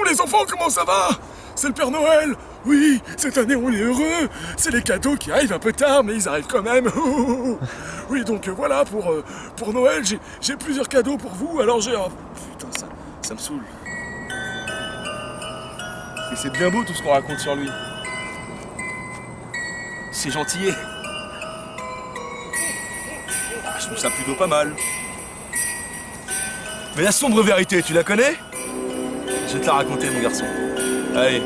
les enfants, comment ça va? C'est le Père Noël. Oui, cette année on est heureux. C'est les cadeaux qui arrivent un peu tard, mais ils arrivent quand même. Oui, donc voilà, pour Noël, j'ai plusieurs cadeaux pour vous. Alors j'ai... Oh, putain, ça me saoule. Et c'est bien beau tout ce qu'on raconte sur lui. C'est gentillet. Ah, je trouve ça plutôt pas mal. Mais la sombre vérité, tu la connais? Je vais te la raconter, mon garçon. Allez.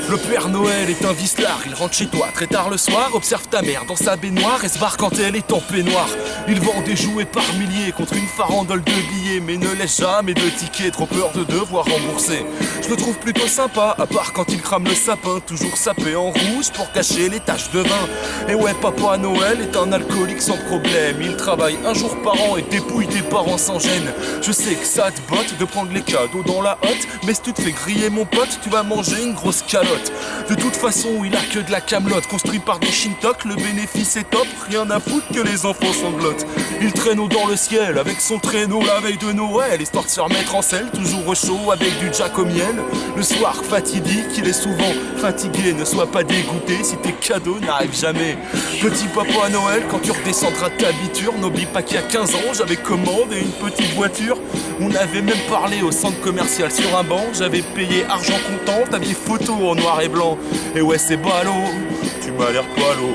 Le Père Noël est un vicelard, il rentre chez toi très tard le soir, observe ta mère dans sa baignoire et se barre quand elle est en peignoir. Il vend des jouets par milliers contre une farandole de billets, mais ne laisse jamais de tickets, trop peur de devoir rembourser. Je le trouve plutôt sympa, à part quand il crame le sapin, toujours sapé en rouge pour cacher les taches de vin. Et ouais, Papa Noël est un alcoolique sans problème, il travaille un jour par an et dépouille tes parents sans gêne. Je sais que ça te botte de prendre les cadeaux dans la hotte, mais si tu te fais griller mon pote, tu vas manger une grosse calotte. De toute façon, il a que de la camelote, construit par des shintok, le bénéfice est top, rien à foutre que les enfants sanglotent. Il traîne dans le ciel avec son traîneau la veille de Noël, histoire de se remettre en selle, toujours au chaud avec du jack au miel. Le soir fatidique, il est souvent fatigué, ne sois pas dégoûté si tes cadeaux n'arrivent jamais. Petit Papa Noël, quand tu redescendras de ta biture, n'oublie pas qu'il y a 15 ans, j'avais commandé une petite voiture. On avait même parlé au centre commercial sur un banc, j'avais payé argent comptant, t'aviez photo en noir et blanc. Et ouais, c'est ballot, tu m'as l'air pas l'eau.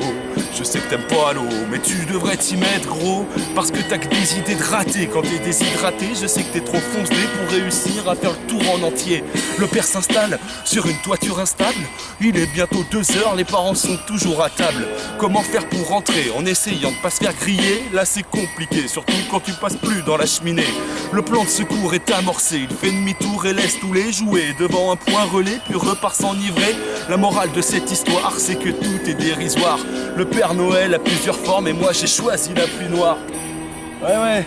Je sais que t'aimes pas l'eau, mais tu devrais t'y mettre gros, parce que t'as que des idées de rater. Quand t'es déshydraté, je sais que t'es trop foncé pour réussir à faire le tour en entier. Le père s'installe sur une toiture instable, il est bientôt 2h, les parents sont toujours à table. Comment faire pour rentrer en essayant de pas se faire griller? Là c'est compliqué, surtout quand tu passes plus dans la cheminée. Le plan de secours est amorcé, il fait demi-tour et laisse tous les jouets devant un point relais, puis repart s'enivrer. La morale de cette histoire, c'est que tout est dérisoire. Le Père Noël a plusieurs formes et moi j'ai choisi la plus noire. Ouais,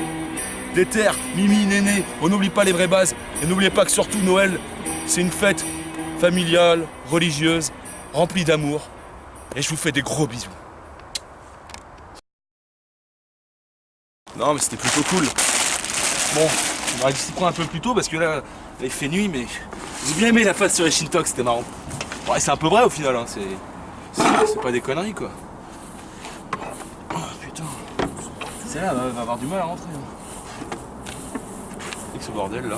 déter, mimi, néné, on n'oublie pas les vraies bases. Et n'oubliez pas que surtout Noël, c'est une fête familiale, religieuse, remplie d'amour. Et je vous fais des gros bisous. Non mais c'était plutôt cool. Bon, on aurait dû s'y prendre un peu plus tôt parce que là, il fait nuit, mais j'ai bien aimé la phase sur les Shintok, c'était marrant. Ouais, c'est un peu vrai au final, hein. C'est pas des conneries quoi. Oh putain. Celle-là va avoir du mal à rentrer. Hein. Avec ce bordel là.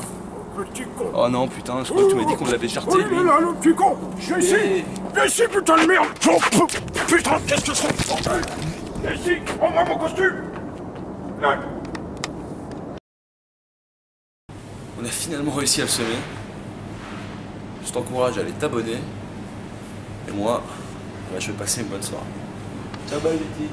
Petit con. Oh non putain, je crois que tu m'as dit qu'on l'avait charté. Oui, là, le petit con. Viens ici. Viens ici, putain de merde. Oh, putain, qu'est-ce que c'est, bordel? Viens ici, prends-moi mon costume. Là. On a finalement réussi à le semer. Je t'encourage à aller t'abonner. Et moi, bah, je vais passer une bonne soirée. Ciao, bye, Betty.